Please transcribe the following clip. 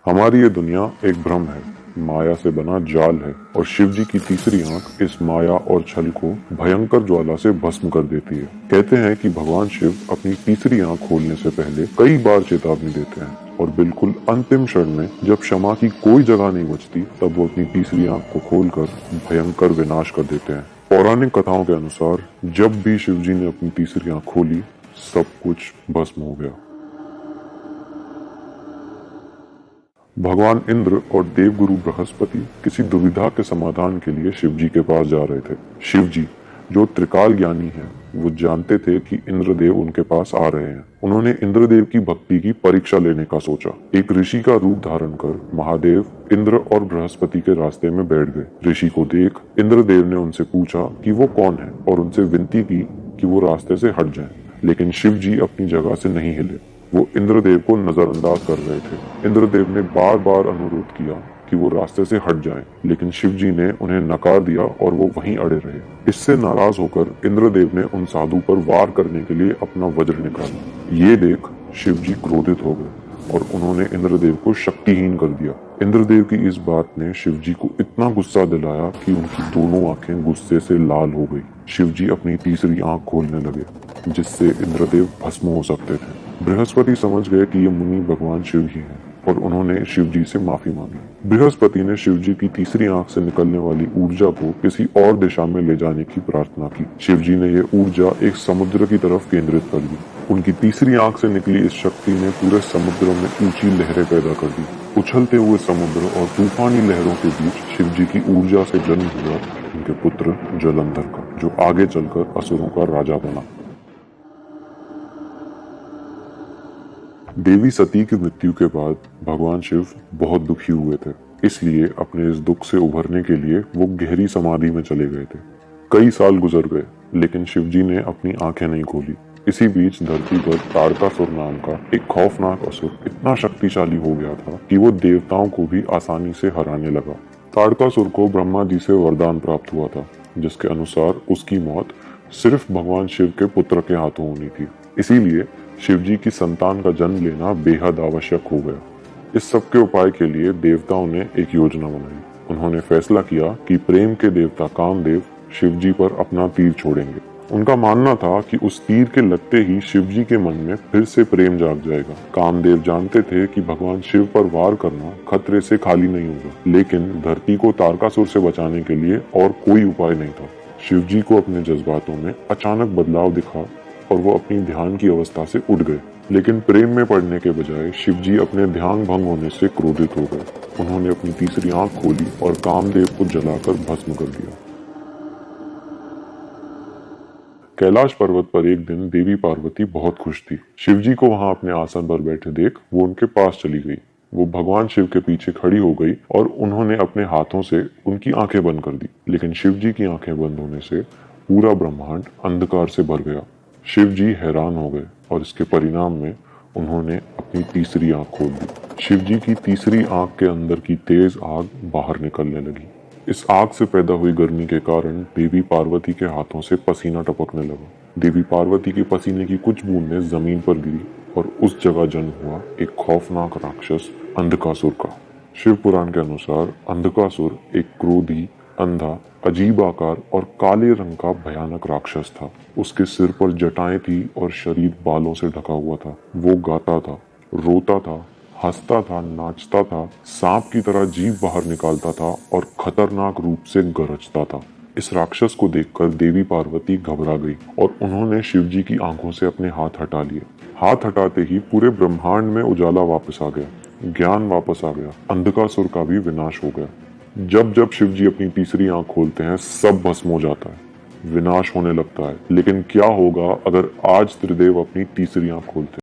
हमारी ये दुनिया एक भ्रम है, माया से बना जाल है और शिव जी की तीसरी आंख इस माया और छल को भयंकर ज्वाला से भस्म कर देती है। कहते हैं कि भगवान शिव अपनी तीसरी आंख खोलने से पहले कई बार चेतावनी देते हैं और बिल्कुल अंतिम क्षण में जब क्षमा की कोई जगह नहीं बचती तब वो अपनी तीसरी आंख को खोलकर भयंकर विनाश कर देते हैं। पौराणिक कथाओं के अनुसार जब भी शिव जी ने अपनी तीसरी आंख खोली सब कुछ भस्म हो गया। भगवान इंद्र और देवगुरु बृहस्पति किसी दुविधा के समाधान के लिए शिव जी के पास जा रहे थे। शिव जी जो त्रिकाल ज्ञानी हैं, वो जानते थे कि इंद्रदेव उनके पास आ रहे हैं। उन्होंने इंद्रदेव की भक्ति की परीक्षा लेने का सोचा। एक ऋषि का रूप धारण कर महादेव इंद्र और बृहस्पति के रास्ते में बैठ गए। ऋषि को देख इंद्रदेव ने उनसे पूछा कि वो कौन है और उनसे विनती की कि वो रास्ते से हट जाएं। लेकिन शिव जी अपनी जगह से नहीं हिले। वो इंद्रदेव को नजरअंदाज कर रहे थे। इंद्रदेव ने बार बार अनुरोध किया कि वो रास्ते से हट जाएं, लेकिन शिव जी ने उन्हें नकार दिया और वो वहीं अड़े रहे। इससे नाराज होकर इंद्रदेव ने उन साधु पर वार करने के लिए अपना वज्र निकाला। ये देख शिव जी क्रोधित हो गए और उन्होंने इंद्रदेव को शक्तिहीन कर दिया। इंद्रदेव की इस बात ने शिव जी को इतना गुस्सा दिलाया कि उनकी दोनों आंखें गुस्से से लाल हो गई। शिव जी अपनी तीसरी आंख खोलने लगे, जिससे इंद्रदेव भस्म हो सकते थे। बृहस्पति समझ गए कि ये मुनि भगवान शिव ही हैं और उन्होंने शिव जी से माफी मांगी। बृहस्पति ने शिव जी की तीसरी आंख से निकलने वाली ऊर्जा को किसी और दिशा में ले जाने की प्रार्थना की। शिव जी ने यह ऊर्जा एक समुद्र की तरफ केंद्रित कर दी। उनकी तीसरी आंख से निकली इस शक्ति ने पूरे समुद्र में ऊंची लहरें पैदा कर दी। उछलते हुए समुद्र और तूफानी लहरों के बीच शिव जी की ऊर्जा से जन्म हुआ उनके पुत्र जलंधर का, जो आगे चलकर असुरों का राजा बना। देवी सती की मृत्यु के बाद भगवान शिव बहुत दुखी हुए थे, इसलिए अपने इस दुख से उभरने के लिए वो गहरी समाधि में चले गए थे। कई साल गुजर गए, लेकिन शिव जी ने अपनी आंखें नहीं खोली। इसी बीच धरती पर ताड़कासुर नाम का एक खौफनाक असुर इतना शक्तिशाली हो गया था कि वो देवताओं को भी आसानी से हराने लगा। ताड़कासुर को ब्रह्मा जी से वरदान प्राप्त हुआ था, जिसके अनुसार उसकी मौत सिर्फ भगवान शिव के पुत्र के हाथों होनी थी। इसीलिए शिव जी की संतान का जन्म लेना बेहद आवश्यक हो गया। इस सब के उपाय के लिए देवताओं ने एक योजना बनाई। उन्होंने फैसला किया कि प्रेम के देवता कामदेव शिव जी पर अपना तीर छोड़ेंगे। उनका मानना था कि उस तीर के लगते ही शिव जी के मन में फिर से प्रेम जाग जाएगा। कामदेव जानते थे कि भगवान शिव पर वार करना खतरे से खाली नहीं होगा, लेकिन धरती को तारकासुर से बचाने के लिए और कोई उपाय नहीं था। शिव जी को अपने जज्बातों में अचानक बदलाव दिखा और वो अपनी ध्यान की अवस्था से उठ गए। लेकिन प्रेम में पड़ने के बजाय शिव जी अपने ध्यान भंग होने से क्रोधित हो गए। उन्होंने अपनी तीसरी आंख खोली और कामदेव को जलाकर भस्म कर दिया। कैलाश पर्वत पर एक दिन देवी पार्वती बहुत खुश थी। शिव जी को वहां अपने आसन पर बैठे देख वो उनके पास चली गई। वो भगवान शिव के पीछे खड़ी हो गई और उन्होंने अपने हाथों से उनकी आंखें बंद कर दी। लेकिन शिव जी की आंखें बंद होने से पूरा ब्रह्मांड अंधकार से भर गया। शिव जी हैरान हो गए और इसके परिणाम में उन्होंने अपनी तीसरी आंख खोल दी। शिव जी की तीसरी आंख के अंदर की तेज आग बाहर निकलने लगी। इस आग से पैदा हुई गर्मी के कारण देवी पार्वती के हाथों से पसीना टपकने लगा। देवी पार्वती के पसीने की कुछ बूंदें जमीन पर गिरी और उस जगह जन्म हुआ एक खौफनाक राक्षस अंधकासुर का। शिव पुराण के अनुसार अंधकासुर एक क्रोधी, अंधा, अजीब आकार और काले रंग का भयानक राक्षस था। उसके सिर पर जटाएं थी और शरीर बालों से ढका हुआ था। वो गाता था, रोता था, हंसता था, नाचता था, सांप की तरह जीभ बाहर निकालता था और खतरनाक रूप से गरजता था। इस राक्षस को देखकर देवी पार्वती घबरा गई और उन्होंने शिव जी की आंखों से अपने हाथ हटा लिए। हाथ हटाते ही पूरे ब्रह्मांड में उजाला वापस आ गया, ज्ञान वापस आ गया, अंधकासुर का भी विनाश हो गया। जब जब शिव जी अपनी तीसरी आंख खोलते हैं सब भस्म हो जाता है, विनाश होने लगता है। लेकिन क्या होगा अगर आज त्रिदेव अपनी तीसरी आंख खोलते हैं?